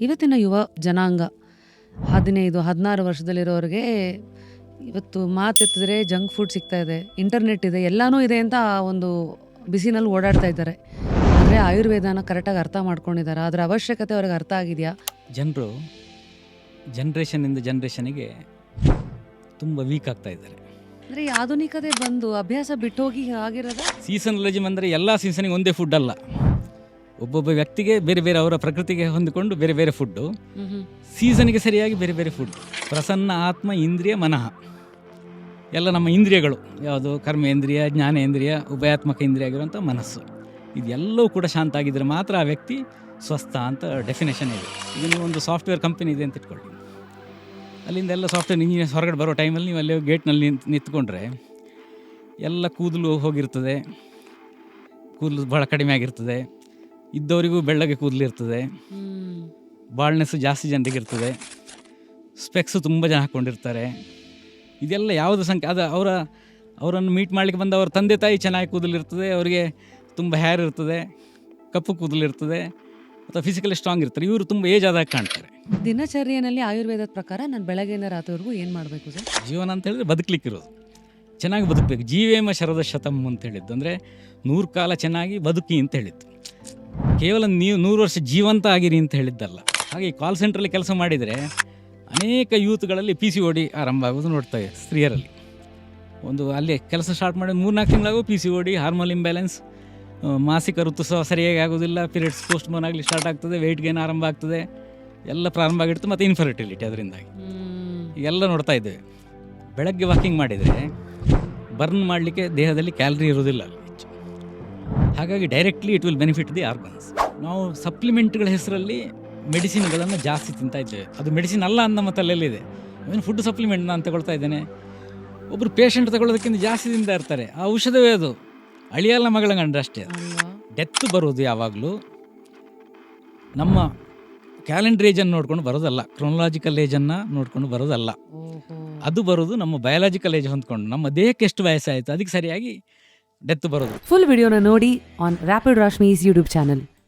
ಇವತ್ತಿನ ಯುವ ಜನಾಂಗ 15-16 ವರ್ಷದಲ್ಲಿರೋರಿಗೆ ಇವತ್ತು ಮಾತೆತ್ತಿದ್ರೆ ಜಂಕ್ ಫುಡ್ ಸಿಗ್ತಾ ಇದೆ, ಇಂಟರ್ನೆಟ್ ಇದೆ, ಎಲ್ಲನೂ ಇದೆ ಅಂತ ಆ ಒಂದು ಬಿಸಿನಲ್ಲಿ ಓಡಾಡ್ತಾ ಇದ್ದಾರೆ. ಆದರೆ ಆಯುರ್ವೇದನ ಕರೆಕ್ಟಾಗಿ ಅರ್ಥ ಮಾಡ್ಕೊಂಡಿದ್ದಾರೆ, ಅದರ ಅವಶ್ಯಕತೆ ಅವ್ರಿಗೆ ಅರ್ಥ ಆಗಿದೆಯಾ? ಜನರು ಜನ್ರೇಷನಿಂದ ಜನ್ರೇಷನಿಗೆ ತುಂಬ ವೀಕ್ ಆಗ್ತಾ ಇದ್ದಾರೆ. ಅಂದರೆ ಈ ಆಧುನಿಕತೆ ಬಂದು ಅಭ್ಯಾಸ ಬಿಟ್ಟೋಗಿ ಆಗಿರೋದ. ಸೀಸನಲಿಸಮ್ ಅಂದರೆ ಎಲ್ಲ ಸೀಸನಿಗೆ ಒಂದೇ ಫುಡ್ ಅಲ್ಲ. ಒಬ್ಬೊಬ್ಬ ವ್ಯಕ್ತಿಗೆ ಬೇರೆ ಬೇರೆ ಅವರ ಪ್ರಕೃತಿಗೆ ಹೊಂದಿಕೊಂಡು ಬೇರೆ ಬೇರೆ ಫುಡ್ಡು, ಸೀಸನ್ಗೆ ಸರಿಯಾಗಿ ಬೇರೆ ಬೇರೆ ಫುಡ್. ಪ್ರಸನ್ನ ಆತ್ಮ, ಇಂದ್ರಿಯ, ಮನಃ ಎಲ್ಲ ನಮ್ಮ ಇಂದ್ರಿಯಗಳು ಯಾವುದು, ಕರ್ಮೇಂದ್ರಿಯ, ಜ್ಞಾನೇಂದ್ರಿಯ, ಉಭಯಾತ್ಮಕ ಇಂದ್ರಿಯ ಆಗಿರುವಂಥ ಮನಸ್ಸು, ಇದೆಲ್ಲವೂ ಕೂಡ ಶಾಂತ ಆಗಿದ್ದರೆ ಮಾತ್ರ ಆ ವ್ಯಕ್ತಿ ಸ್ವಸ್ಥ ಅಂತ ಡೆಫಿನೇಷನ್ ಇದೆ. ಈಗ ನೀವು ಒಂದು ಸಾಫ್ಟ್ವೇರ್ ಕಂಪನಿ ಇದೆ ಅಂತ ಇಟ್ಕೊಳ್ಳಿ, ಅಲ್ಲಿಂದ ಎಲ್ಲ ಸಾಫ್ಟ್ವೇರ್ ಇಂಜಿನಿಯರ್ಸ್ ಹೊರಗಡೆ ಬರೋ ಟೈಮಲ್ಲಿ ನೀವು ಅಲ್ಲಿ ಗೇಟ್ನಲ್ಲಿ ನಿಂತ್ಕೊಂಡ್ರೆ ಎಲ್ಲ ಕೂದಲು ಹೋಗಿರ್ತದೆ, ಕೂದಲು ಭಾಳ ಕಡಿಮೆ ಆಗಿರ್ತದೆ, ಇದ್ದವರಿಗೂ ಬೆಳ್ಳಗೆ ಕೂದಲಿರ್ತದೆ, ಬಾಳ್ನೆಸ್ಸು ಜಾಸ್ತಿ ಜನರಿಗೆ ಇರ್ತದೆ, ಸ್ಪೆಕ್ಸು ತುಂಬ ಜನ ಹಾಕ್ಕೊಂಡಿರ್ತಾರೆ. ಇದೆಲ್ಲ ಯಾವುದು ಅದು ಅವರನ್ನು ಮೀಟ್ ಮಾಡಲಿಕ್ಕೆ ಬಂದ ಅವ್ರ ತಂದೆ ತಾಯಿ ಚೆನ್ನಾಗಿ ಕೂದಲಿರ್ತದೆ, ಅವರಿಗೆ ತುಂಬ ಹೇರ್ ಇರ್ತದೆ, ಕಪ್ಪು ಕೂದಲಿರ್ತದೆ, ಅಥವಾ ಫಿಸಿಕಲಿ ಸ್ಟ್ರಾಂಗ್ ಇರ್ತಾರೆ. ಇವರು ತುಂಬ ಏಜ್ ಆದಾಗ ಕಾಣ್ತಾರೆ. ದಿನಚರ್ಯೆಯಲ್ಲಿ ಆಯುರ್ವೇದದ ಪ್ರಕಾರ ನಾನು ಬೆಳಗ್ಗೆಯಿಂದ ರಾತ್ರಿವರೆಗೂ ಏನು ಮಾಡಬೇಕು ಸರ್? ಜೀವನ ಅಂತ ಹೇಳಿದ್ರೆ ಬದುಕಲಿಕ್ಕಿರೋದು, ಚೆನ್ನಾಗಿ ಬದುಕಬೇಕು. ಜೀವೇಮ ಶರದ ಶತಮ್ ಅಂತ ಹೇಳಿದ್ದು ಅಂದರೆ 100 ಕಾಲ ಚೆನ್ನಾಗಿ ಬದುಕಿ ಅಂತ ಹೇಳಿದ್ದು. ಕೇವಲ ನೀವು 100 ವರ್ಷ ಜೀವಂತ ಆಗಿರಿ ಅಂತ ಹೇಳಿದ್ದಲ್ಲ. ಹಾಗೆ ಕಾಲ್ ಸೆಂಟ್ರಲ್ಲಿ ಕೆಲಸ ಮಾಡಿದರೆ ಅನೇಕ ಯೂತ್ಗಳಲ್ಲಿ PCOD ಆರಂಭ ಆಗೋದು ನೋಡ್ತಾ ಇದೆ. ಸ್ತ್ರೀಯರಲ್ಲಿ ಒಂದು ಅಲ್ಲಿ ಕೆಲಸ ಸ್ಟಾರ್ಟ್ ಮಾಡಿ 3-4 ತಿಂಗಳಾಗೋ PCOD, ಹಾರ್ಮೋನ್ ಇಂಬ್ಯಾಲೆನ್ಸ್, ಮಾಸಿಕ ಋತುಸ್ರಾವ ಸರಿಯಾಗಿ ಆಗೋದಿಲ್ಲ, ಪೀರಿಯಡ್ಸ್ ಪೋಸ್ಟ್ ಬೋನ್ ಆಗಲಿ ಸ್ಟಾರ್ಟ್ ಆಗ್ತದೆ, ವೆಯ್ಟ್ ಗೇನ್ ಆರಂಭ ಆಗ್ತದೆ, ಎಲ್ಲ ಪ್ರಾರಂಭ ಆಗಿರ್ತದೆ, ಮತ್ತು ಇನ್ಫರ್ಟಿಲಿಟಿ ಅದರಿಂದಾಗಿ ಎಲ್ಲ ನೋಡ್ತಾ ಇದ್ದೇವೆ. ಬೆಳಗ್ಗೆ ವಾಕಿಂಗ್ ಮಾಡಿದರೆ ಬರ್ನ್ ಮಾಡಲಿಕ್ಕೆ ದೇಹದಲ್ಲಿ ಕ್ಯಾಲರಿ ಇರೋದಿಲ್ಲ ಅಲ್ಲಿ ಹೆಚ್ಚು. ಹಾಗಾಗಿ directly it will benefit the organs. ನಾವು ಸಪ್ಲಿಮೆಂಟ್ಗಳ ಹೆಸರಲ್ಲಿ ಮೆಡಿಸಿನ್ಗಳನ್ನು ಜಾಸ್ತಿ ತಿಂತಾ ಇದ್ದೇವೆ. ಅದು ಮೆಡಿಸಿನ್ ಅಲ್ಲ ಅಂತ ನಮ್ಮ ತಲೆಯಲ್ಲಿದೆ. ಏನು ಫುಡ್ ಸಪ್ಲಿಮೆಂಟ್ ನಾನು ತಗೊಳ್ತಾ ಇದ್ದೇನೆ. ಒಬ್ಬರು ಪೇಷಂಟ್ ತಗೊಳ್ಳೋದಕ್ಕಿಂತ ಜಾಸ್ತಿ ತಿಂತಾ ಇರ್ತಾರೆ. ಆ ಔಷಧವೇ ಅದು ಅಳಿಯಲ್ಲ ಮಗಳ ಗಂಡ ಅಷ್ಟೇ. ಡೆತ್ ಬರೋದು ಯಾವಾಗಲೂ ನಮ್ಮ ಕ್ಯಾಲೆಂಡರ್ ಏಜನ್ನು ನೋಡ್ಕೊಂಡು ಬರೋದಲ್ಲ, ಕ್ರೊನಲಾಜಿಕಲ್ ಏಜನ್ನು ನೋಡ್ಕೊಂಡು ಬರೋದಲ್ಲ. ಅದು ಬರೋದು ನಮ್ಮ ಬಯಾಲಜಿಕಲ್ ಏಜ್ ಹೊಂದ್ಕೊಂಡು, ನಮ್ಮ ದೇಹಕ್ಕೆ ಎಷ್ಟು ವಯಸ್ಸಾಯಿತು ಅದಕ್ಕೆ ಸರಿಯಾಗಿ ಡೆತ್ ಬರೋದು. ಫುಲ್ ವಿಡಿಯೋನ ನೋಡಿ ಆನ್ ರ್ಯಾಪಿಡ್ ರಾಶ್ಮೀಸ್ ಯೂಟ್ಯೂಬ್ ಚಾನಲ್.